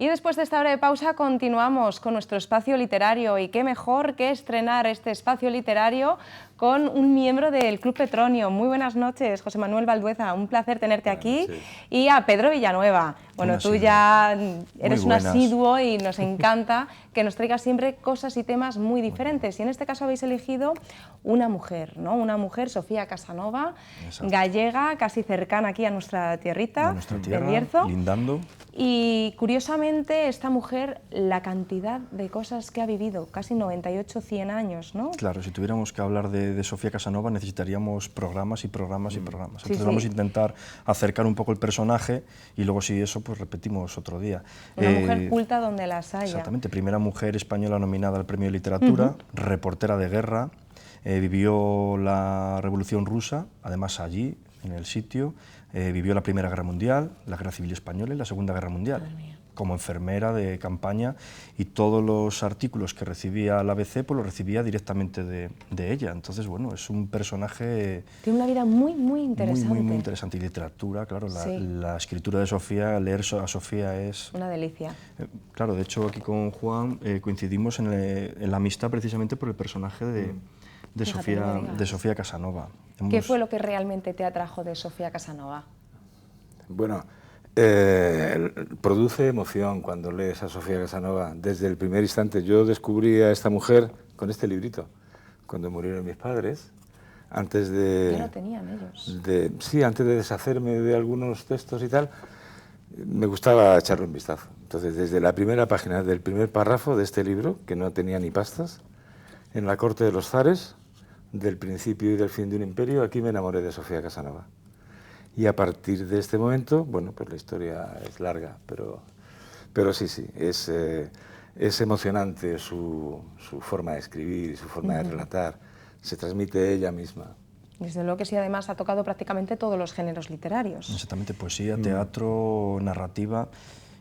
Y después de esta breve pausa continuamos con nuestro espacio literario, y qué mejor que estrenar este espacio literario con un miembro del Club Petronio. Muy buenas noches, José Manuel Valdueza, un placer tenerte aquí. Y a Pedro Villanueva. Bueno, tú ya eres un asiduo y nos encanta que nos traigas siempre cosas y temas muy diferentes. Y en este caso habéis elegido una mujer, ¿no? Una mujer, Sofía Casanova, gallega, casi cercana aquí a nuestra tierrita, del Bierzo. Lindando. Y curiosamente esta mujer, la cantidad de cosas que ha vivido, casi 98, 100 años, ¿no? Claro, si tuviéramos que hablar de Sofía Casanova necesitaríamos programas y programas y programas. Entonces vamos a intentar acercar un poco el personaje y luego si eso pues repetimos otro día. Una mujer culta donde las haya. Exactamente, primera mujer española nominada al Premio de Literatura, reportera de guerra, vivió la Revolución Rusa, además allí, en el sitio, vivió la Primera Guerra Mundial, la Guerra Civil Española y la Segunda Guerra Mundial, como enfermera de campaña, y todos los artículos que recibía la ABC pues los recibía directamente de ella. Entonces, bueno, es un personaje... Tiene una vida muy, muy interesante. Muy interesante. Y literatura, claro, la escritura de Sofía, leer a Sofía es... una delicia. Claro, de hecho aquí con Juan coincidimos en la amistad precisamente por el personaje de Sofía Casanova. ¿Qué fue lo que realmente te atrajo de Sofía Casanova? Bueno, produce emoción cuando lees a Sofía Casanova. Desde el primer instante yo descubrí a esta mujer con este librito, cuando murieron mis padres, antes de... ¿Ya lo tenían ellos? Sí, antes de deshacerme de algunos textos y tal, me gustaba echarle un vistazo. Entonces, desde la primera página del primer párrafo de este libro, que no tenía ni pastas, en la corte de los zares, del principio y del fin de un imperio, aquí me enamoré de Sofía Casanova. Y a partir de este momento, bueno, pues la historia es larga, pero sí, es emocionante su forma de escribir, su forma de relatar, se transmite ella misma. Desde luego que sí, además ha tocado prácticamente todos los géneros literarios. Exactamente, poesía, teatro, narrativa.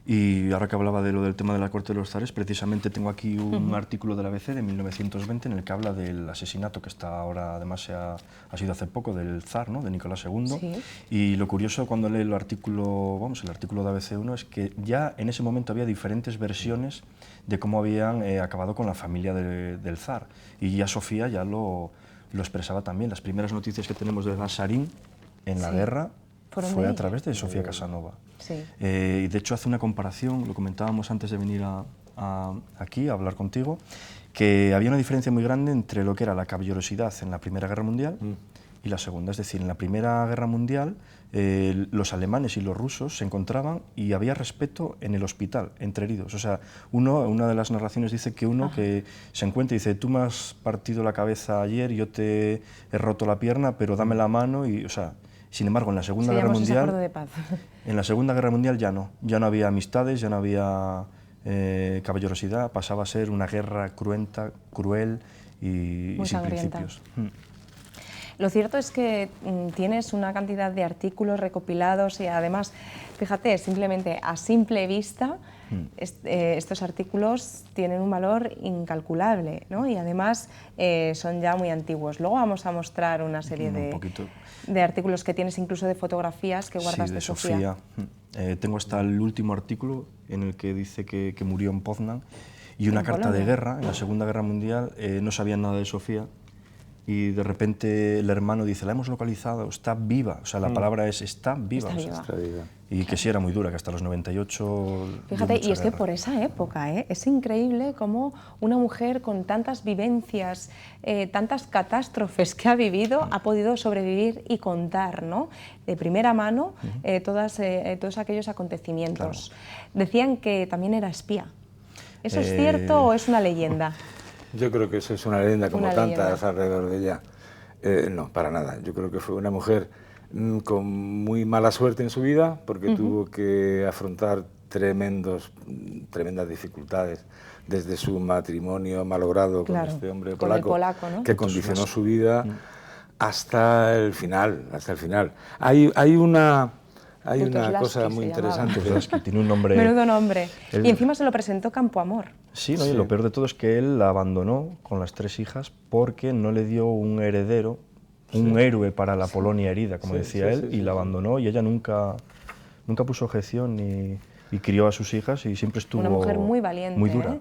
Y ahora que hablaba de lo del tema de la corte de los zares, precisamente tengo aquí un artículo de la ABC de 1920 en el que habla del asesinato que está ahora, además ha sido hace poco, del zar, ¿no?, de Nicolás II. Sí. Y lo curioso cuando lee el artículo de ABC1 es que ya en ese momento había diferentes versiones de cómo habían acabado con la familia del zar. Y ya Sofía ya lo expresaba también. Las primeras noticias que tenemos de Lazarín en la guerra fue a través de Sofía Casanova. Sí. Y de hecho hace una comparación, lo comentábamos antes de venir aquí a hablar contigo, que había una diferencia muy grande entre lo que era la caballerosidad en la Primera Guerra Mundial y la Segunda. Es decir, en la Primera Guerra Mundial los alemanes y los rusos se encontraban y había respeto en el hospital, entre heridos. O sea, una de las narraciones dice que uno que se encuentra y dice, tú me has partido la cabeza ayer, yo te he roto la pierna, pero dame la mano y, o sea... Sin embargo, en la Segunda Guerra Mundial, en la Segunda Guerra Mundial ya no había amistades, ya no había caballerosidad, pasaba a ser una guerra cruenta, cruel y sin principios. Lo cierto es que tienes una cantidad de artículos recopilados y además, fíjate, simplemente a simple vista, estos artículos tienen un valor incalculable, ¿no? Y además son ya muy antiguos. Luego vamos a mostrar una serie de artículos que tienes, incluso de fotografías que guardas de Sofía. Tengo hasta el último artículo en el que dice que murió en Poznan y una carta de guerra en la Segunda Guerra Mundial. No sabían nada de Sofía. Y de repente el hermano dice, la hemos localizado, está viva. O sea, la palabra es está viva. Está viva. Y que sí era muy dura, que hasta los 98... Fíjate, y es que por esa época, es increíble cómo una mujer con tantas vivencias, tantas catástrofes que ha vivido, ha podido sobrevivir y contar, ¿no?, de primera mano todos aquellos acontecimientos. Claro. Decían que también era espía. ¿Eso es cierto o es una leyenda? Yo creo que eso es una leyenda como tantas alrededor de ella. No, para nada. Yo creo que fue una mujer con muy mala suerte en su vida porque tuvo que afrontar tremendas dificultades desde su matrimonio malogrado con este hombre polaco, ¿no?, que condicionó su vida hasta el final. Hay una cosa muy interesante. Es que tiene un nombre... Menudo nombre. Y encima se lo presentó Campoamor. Sí, ¿no? Y lo peor de todo es que él la abandonó con las 3 hijas porque no le dio un heredero, un héroe para la Polonia herida, como decía él, y la abandonó y ella nunca puso objeción ni... y crió a sus hijas y siempre estuvo... Una mujer muy valiente, muy dura, ¿eh?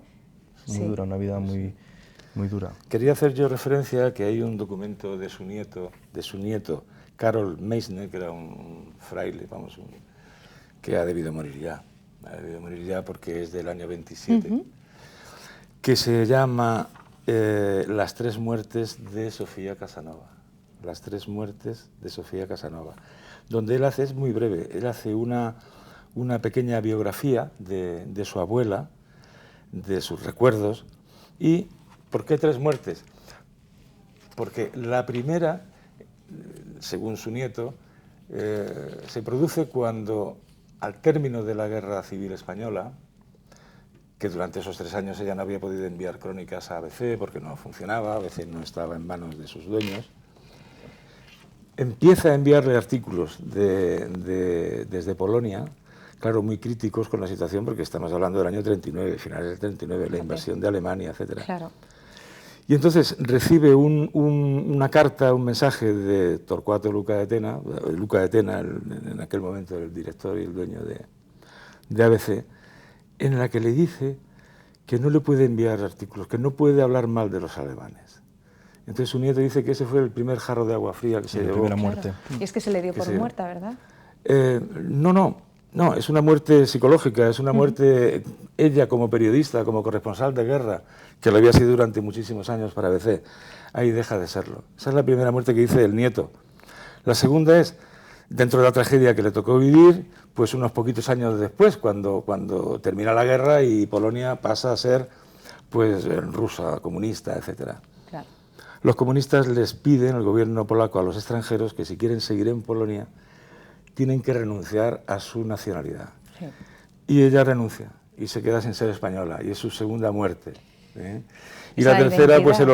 muy Sí. dura, una vida muy, muy dura. Quería hacer yo referencia a que hay un documento de su nieto, Karol Meissner, que era un fraile, vamos, que ha debido morir ya. Ha debido morir ya porque es del año 27, que se llama Las tres muertes de Sofía Casanova. Las tres muertes de Sofía Casanova. Donde él hace, es muy breve, él hace una pequeña biografía de su abuela, de sus recuerdos. ¿Y por qué tres muertes? Porque la primera, según su nieto, se produce cuando, al término de la Guerra Civil Española, que durante esos 3 años ella no había podido enviar crónicas a ABC porque no funcionaba, ABC no estaba en manos de sus dueños, empieza a enviarle artículos desde Polonia, claro, muy críticos con la situación, porque estamos hablando del año 39, finales del 39, la invasión de Alemania, etc. Claro. Y entonces recibe una carta, un mensaje de Torcuato Luca de Tena, en aquel momento el director y el dueño de ABC, en la que le dice que no le puede enviar artículos, que no puede hablar mal de los alemanes. Entonces su nieto dice que ese fue el primer jarro de agua fría que se llevó. La primera muerte. Claro. Y es que se le dio por muerta, ¿verdad? No, es una muerte psicológica, es una muerte, ella como periodista, como corresponsal de guerra, que lo había sido durante muchísimos años para ABC, ahí deja de serlo. Esa es la primera muerte que dice el nieto. La segunda es, dentro de la tragedia que le tocó vivir, pues unos poquitos años después, cuando termina la guerra y Polonia pasa a ser pues rusa, comunista, etc. Claro. Los comunistas les piden, el gobierno polaco, a los extranjeros que si quieren seguir en Polonia, tienen que renunciar a su nacionalidad. Sí. Y ella renuncia y se queda sin ser española, y es su segunda muerte. Y Esa la tercera, identidad. pues el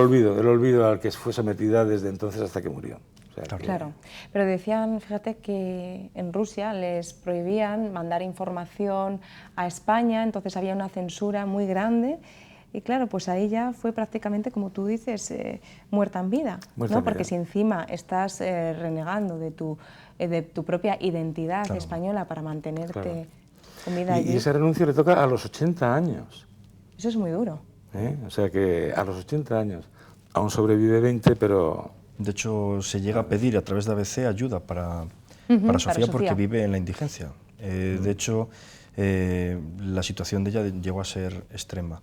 olvido al que fue sometida desde entonces hasta que murió. O sea, Claro, pero decían, fíjate, que en Rusia les prohibían mandar información a España, entonces había una censura muy grande. Y claro, pues ahí ya fue prácticamente, como tú dices, muerta en vida, Muerta ¿no? en Porque vida. si encima estás renegando de tu propia identidad española para mantenerte con vida allí, y ese renuncio le toca a los 80 años. eso es muy duro. O sea que a los 80 años aún sobrevive 20, pero... De hecho, se llega a pedir a través de ABC ayuda para para Sofía porque Sofía. vive en la indigencia. De hecho, la situación de ella llegó a ser extrema.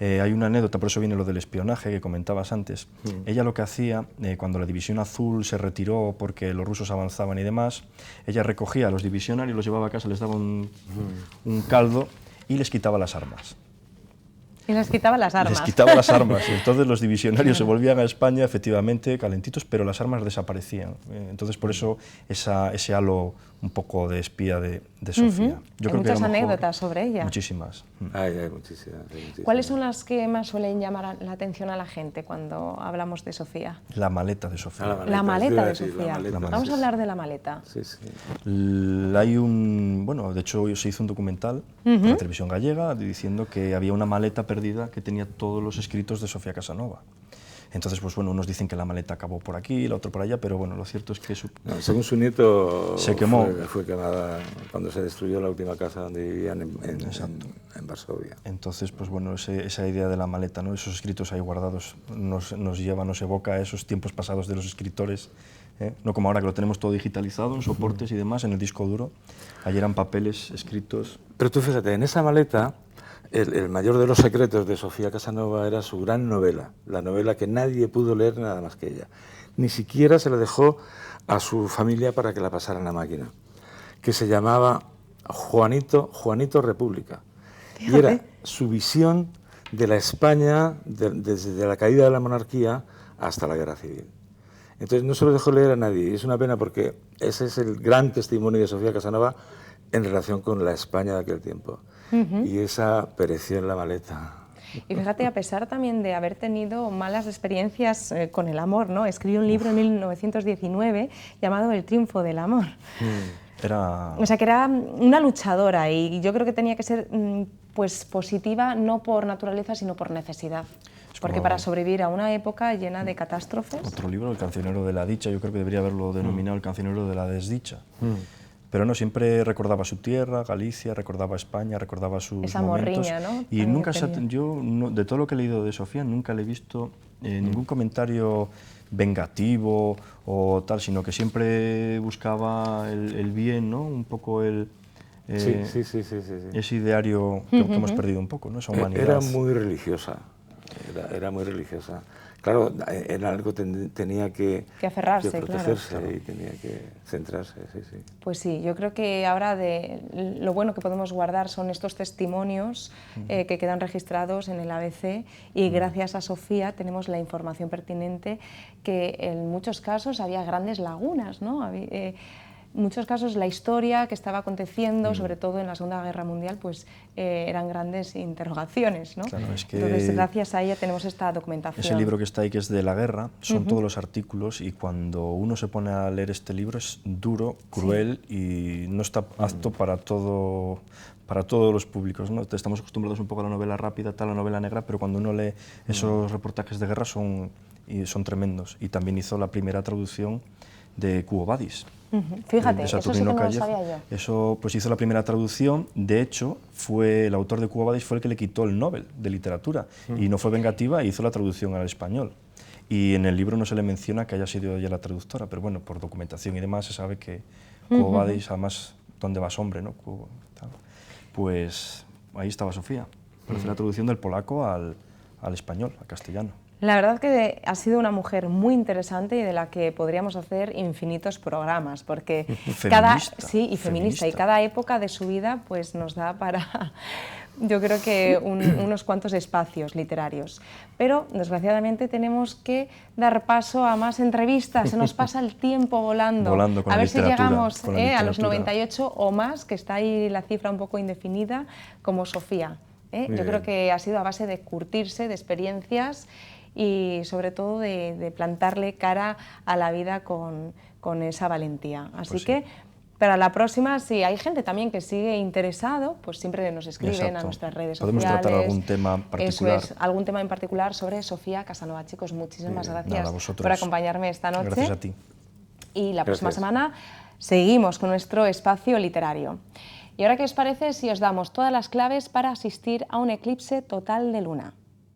Hay una anécdota, por eso viene lo del espionaje que comentabas antes. Ella lo que hacía, cuando la División Azul se retiró porque los rusos avanzaban y demás, ella recogía a los divisionarios, los llevaba a casa, les daba un caldo y les quitaba las armas. Y les quitaba las armas. Les quitaba las armas. Y entonces los divisionarios se volvían a España, efectivamente, calentitos, pero las armas desaparecían. Entonces, por eso, ese halo un poco de espía de Sofía. Hay muchas anécdotas sobre ella. Muchísimas. Hay muchísimas. ¿Cuáles son las que más suelen llamar la atención a la gente cuando hablamos de Sofía? La maleta de Sofía. La maleta de Sofía. La maleta, Vamos a hablar de la maleta. Sí, sí. Hay bueno, de hecho se hizo un documental en la televisión gallega diciendo que había una maleta perdida que tenía todos los escritos de Sofía Casanova. Entonces, pues bueno, unos dicen que la maleta acabó por aquí, la otra por allá, pero bueno, lo cierto es que... Según su nieto, se quemó. Fue quemada cuando se destruyó la última casa donde vivían en Varsovia. Entonces, pues bueno, esa idea de la maleta, ¿no? Esos escritos ahí guardados nos lleva, nos evoca a esos tiempos pasados de los escritores, no como ahora que lo tenemos todo digitalizado en soportes y demás, en el disco duro. Allí eran papeles escritos. Pero tú fíjate, en esa maleta, el mayor de los secretos de Sofía Casanova era su gran novela, la novela que nadie pudo leer nada más que ella. Ni siquiera se la dejó a su familia para que la pasaran a máquina, que se llamaba Juanito República. Fíjate. Y era su visión de la España desde la caída de la monarquía hasta la guerra civil. Entonces no se lo dejó leer a nadie, y es una pena porque ese es el gran testimonio de Sofía Casanova en relación con la España de aquel tiempo. Y esa pereció en la maleta. Y fíjate, a pesar también de haber tenido malas experiencias con el amor, ¿no? Escribió un libro en 1919 llamado El triunfo del amor. O sea, que era una luchadora, y yo creo que tenía que ser pues positiva no por naturaleza, sino por necesidad. Porque para sobrevivir a una época llena de catástrofes... Otro libro, El cancionero de la dicha, yo creo que debería haberlo denominado El cancionero de la desdicha. pero no, siempre recordaba su tierra, Galicia, recordaba España, recordaba sus esa momentos. morriña, ¿no? Y nunca yo, de todo lo que he leído de Sofía, nunca le he visto ningún comentario vengativo o tal, sino que siempre buscaba el bien, ¿no? Un poco Sí. ese ideario que hemos perdido un poco, ¿no? Esa humanidad. Era muy religiosa, era muy religiosa. Claro, en algo tenía que aferrarse, protegerse, claro. y tenía que centrarse, sí. Pues sí, yo creo que ahora lo bueno que podemos guardar son estos testimonios que quedan registrados en el ABC, y gracias a Sofía tenemos la información pertinente, que en muchos casos había grandes lagunas, ¿no? En muchos casos la historia que estaba aconteciendo, sobre todo en la Segunda Guerra Mundial, pues eran grandes interrogaciones, ¿no? Claro, es que entonces, gracias a ella tenemos esta documentación. Ese libro que está ahí, que es de la guerra, son todos los artículos, y cuando uno se pone a leer este libro es duro, cruel, y no está apto para todos los públicos, ¿no? Estamos acostumbrados un poco a la novela rápida, a la novela negra, pero cuando uno lee esos reportajes de guerra son tremendos. Y también hizo la primera traducción de Quo Vadis. Fíjate, eso sí que no lo sabía yo. Eso, pues hizo la primera traducción. De hecho, el autor de Quo Vadis fue el que le quitó el Nobel de literatura, y no fue vengativa, e hizo la traducción al español. Y en el libro no se le menciona que haya sido ella la traductora, pero bueno, por documentación y demás se sabe que Quo Vadis, además, ¿dónde vas, hombre?, ¿no? Pues ahí estaba Sofía, para hacer la traducción del polaco al español, al castellano. La verdad que ha sido una mujer muy interesante y de la que podríamos hacer infinitos programas, porque feminista, y cada época de su vida pues nos da para, yo creo que unos cuantos espacios literarios. Pero desgraciadamente tenemos que dar paso a más entrevistas, se nos pasa el tiempo volando. Con a ver si llegamos a los 98 o más, que está ahí la cifra un poco indefinida, como Sofía. Yo creo que ha sido a base de curtirse de experiencias y sobre todo de plantarle cara a la vida con esa valentía. Así pues que para la próxima, si hay gente también que sigue interesado, pues siempre nos escriben a nuestras redes sociales. Podemos tratar algún tema particular. Eso es, algún tema en particular sobre Sofía Casanova. Chicos, muchísimas gracias por acompañarme esta noche. Gracias a ti. Y la próxima semana seguimos con nuestro espacio literario. ¿Y ahora qué os parece si os damos todas las claves para asistir a un eclipse total de luna?